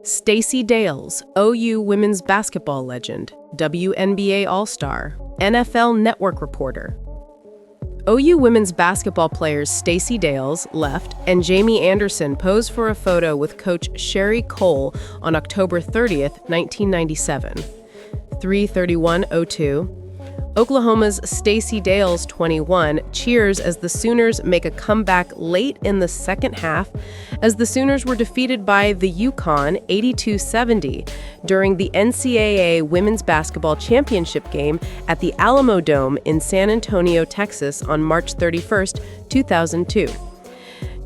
Stacey Dales, OU women's basketball legend, WNBA All-Star, NFL Network reporter. OU women's basketball players Stacey Dales, left, and Jamie Anderson pose for a photo with coach Sherry Cole on October 30th, 1997. 3/31/02. Oklahoma's Stacey Dales, 21, cheers as the Sooners make a comeback late in the second half as the Sooners were defeated by the UConn 82-70 during the NCAA Women's Basketball Championship game at the Alamo Dome in San Antonio, Texas on March 31st, 2002.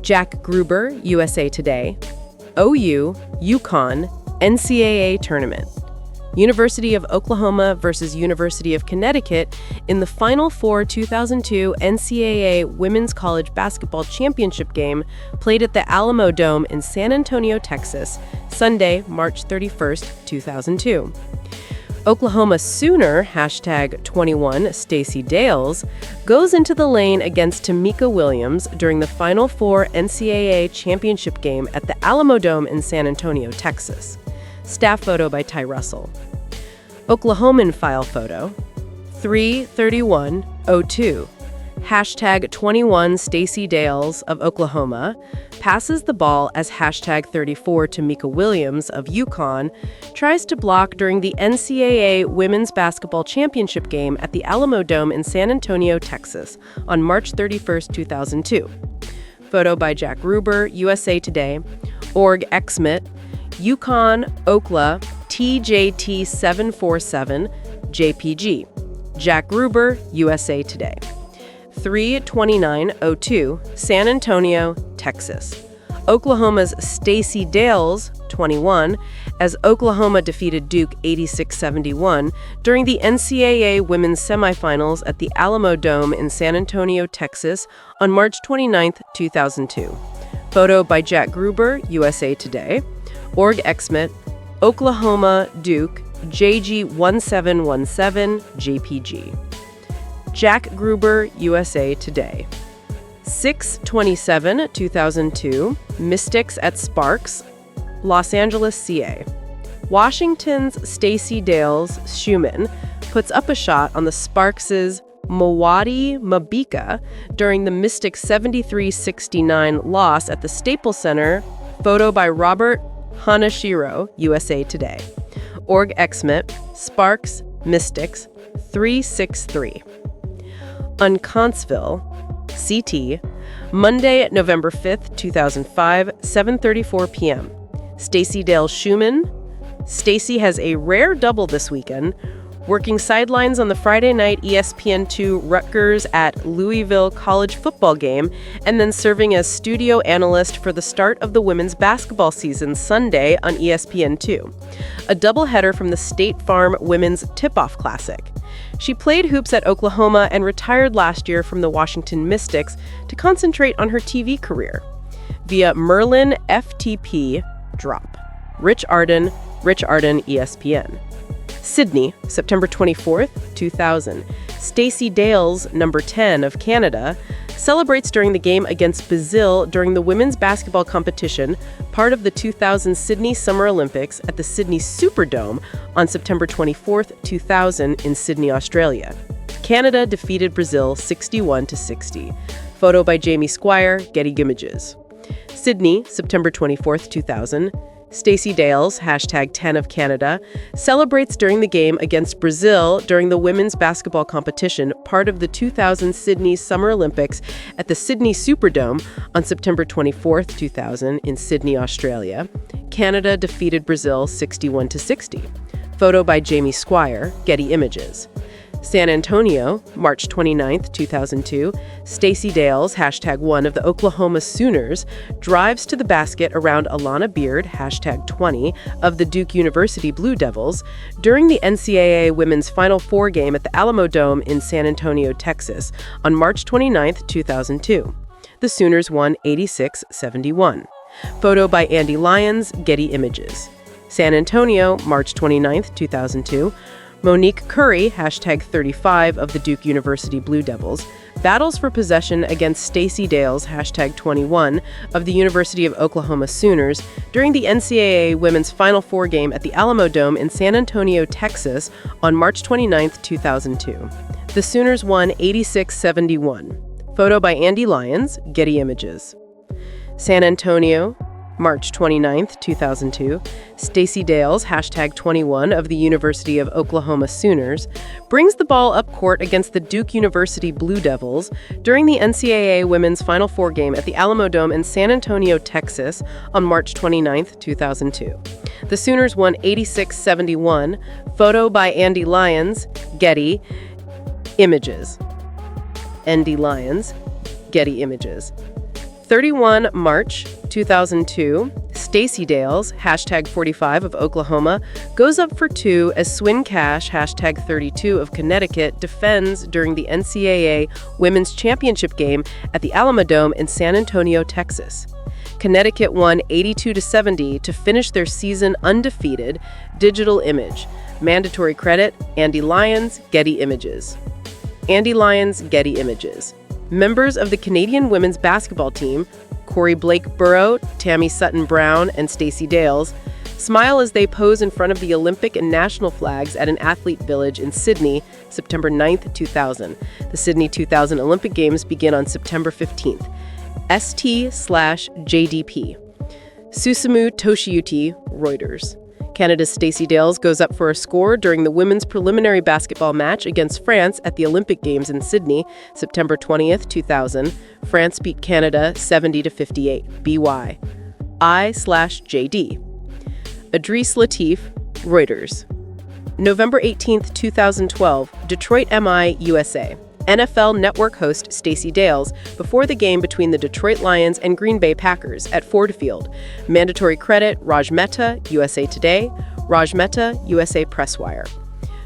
Jack Gruber, USA Today. OU, UConn, NCAA Tournament. University of Oklahoma versus University of Connecticut in the Final Four 2002 NCAA Women's College Basketball Championship game played at the Alamo Dome in San Antonio, Texas, Sunday, March 31st, 2002. Oklahoma Sooner, #21 Stacey Dales, goes into the lane against Tamika Williams during the Final Four NCAA Championship game at the Alamo Dome in San Antonio, Texas. Staff photo by Ty Russell. Oklahoman file photo. 3/31/02. #21 Stacey Dales of Oklahoma passes the ball as #34 Tamika Williams of UConn tries to block during the NCAA Women's Basketball Championship game at the Alamo Dome in San Antonio, Texas on March 31st, 2002. Photo by Jack Gruber, USA Today. Org Xmit. UConn, Okla, TJT 747, JPG. Jack Gruber, USA Today. 3/29/02, San Antonio, Texas. Oklahoma's Stacey Dales, 21, as Oklahoma defeated Duke 86-71 during the NCAA Women's Semifinals at the Alamo Dome in San Antonio, Texas on March 29th, 2002. Photo by Jack Gruber, USA Today. Org Xmit, Oklahoma, Duke, JG 1717, JPG. Jack Gruber, USA Today. 6/27/2002, Mystics at Sparks, Los Angeles, CA. Washington's Stacey Dales Schumann puts up a shot on the Sparks' Mawadi Mabika during the Mystics' 73-69 loss at the Staples Center. Photo by Robert Hanashiro, USA Today. Org Xmit, Sparks, Mystics, 363. Unconsville, CT, Monday, November 5th, 2005, 7:34 p.m. Stacey Dales Schumann. Stacey has a rare double this weekend, working sidelines on the Friday night ESPN2 Rutgers at Louisville college football game, and then serving as studio analyst for the start of the women's basketball season Sunday on ESPN2. A doubleheader from the State Farm Women's Tip-Off Classic. She played hoops at Oklahoma and retired last year from the Washington Mystics to concentrate on her TV career. Via Merlin FTP drop. Rich Arden, ESPN. Sydney, September 24th, 2000. Stacey Dales, number 10 of Canada, celebrates during the game against Brazil during the women's basketball competition, part of the 2000 Sydney Summer Olympics at the Sydney Superdome on September 24th, 2000 in Sydney, Australia. Canada defeated Brazil 61-60. Photo by Jamie Squire, Getty Images. Sydney, September 24th, 2000. Stacey Dales, #10 of Canada, celebrates during the game against Brazil during the women's basketball competition, part of the 2000 Sydney Summer Olympics at the Sydney Superdome on September 24th, 2000 in Sydney, Australia. Canada defeated Brazil 61-60. Photo by Jamie Squire, Getty Images. San Antonio, March 29th, 2002, Stacey Dales, #1 of the Oklahoma Sooners, drives to the basket around Alana Beard, #20, of the Duke University Blue Devils, during the NCAA Women's Final Four game at the Alamo Dome in San Antonio, Texas, on March 29th, 2002. The Sooners won 86-71. Photo by Andy Lyons, Getty Images. San Antonio, March 29th, 2002, Monique Curry, #35 of the Duke University Blue Devils, battles for possession against Stacey Dales, #21, of the University of Oklahoma Sooners during the NCAA Women's Final Four game at the Alamo Dome in San Antonio, Texas on March 29, 2002. The Sooners won 86-71. Photo by Andy Lyons, Getty Images. San Antonio, March 29, 2002, Stacey Dales, #21 of the University of Oklahoma Sooners, brings the ball up court against the Duke University Blue Devils during the NCAA Women's Final Four game at the Alamo Dome in San Antonio, Texas on March 29, 2002. The Sooners won 86-71. Photo by Andy Lyons, Getty Images. Andy Lyons, Getty Images. 31 March 2002, Stacey Dales, #45 of Oklahoma, goes up for two as Swin Cash, #32 of Connecticut, defends during the NCAA Women's Championship game at the Alamo Dome in San Antonio, Texas. Connecticut won 82-70 to finish their season undefeated. Digital image. Mandatory credit, Andy Lyons, Getty Images. Andy Lyons, Getty Images. Members of the Canadian women's basketball team, Corey Blake-Burrow, Tammy Sutton-Brown, and Stacey Dales, smile as they pose in front of the Olympic and national flags at an athlete village in Sydney, September 9, 2000. The Sydney 2000 Olympic Games begin on September 15th. ST/JDP. Susumu Toshiuti, Reuters. Canada's Stacey Dales goes up for a score during the women's preliminary basketball match against France at the Olympic Games in Sydney, September 20th, 2000. France beat Canada 70-58. BY. I/JD. Idris Latif, Reuters. November 18th, 2012, Detroit MI, USA. NFL Network host Stacey Dales before the game between the Detroit Lions and Green Bay Packers at Ford Field. Mandatory credit, Raj Mehta, USA Today. Raj Mehta, USA Press Wire.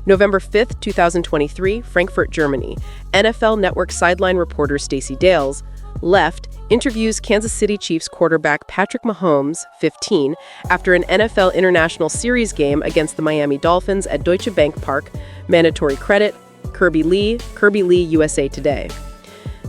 November 5th, 2023, Frankfurt, Germany. NFL Network sideline reporter Stacey Dales, left, interviews Kansas City Chiefs quarterback Patrick Mahomes, 15, after an NFL International Series game against the Miami Dolphins at Deutsche Bank Park. Mandatory credit, Kirby Lee, USA Today.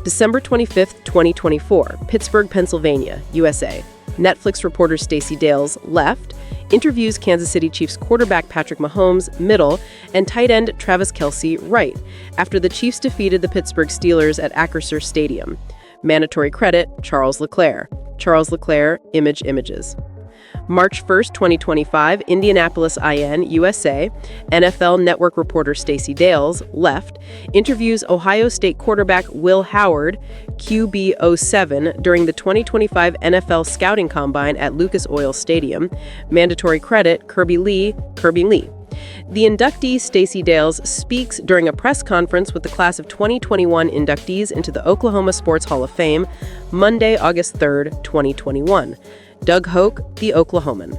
December 25th, 2024, Pittsburgh, Pennsylvania, USA. Netflix reporter Stacey Dales, left, interviews Kansas City Chiefs quarterback Patrick Mahomes, middle, and tight end Travis Kelce, right, after the Chiefs defeated the Pittsburgh Steelers at Acrisure Stadium. Mandatory credit, Charles Leclerc. Charles Leclerc, Images. March 1st, 2025, Indianapolis IN, USA. NFL Network reporter Stacey Dales, left, interviews Ohio State quarterback Will Howard, QB07, during the 2025 NFL Scouting Combine at Lucas Oil Stadium. Mandatory credit, Kirby Lee. The inductee, Stacey Dales, speaks during a press conference with the class of 2021 inductees into the Oklahoma Sports Hall of Fame, Monday, August 3rd, 2021. Doug Hoke, The Oklahoman.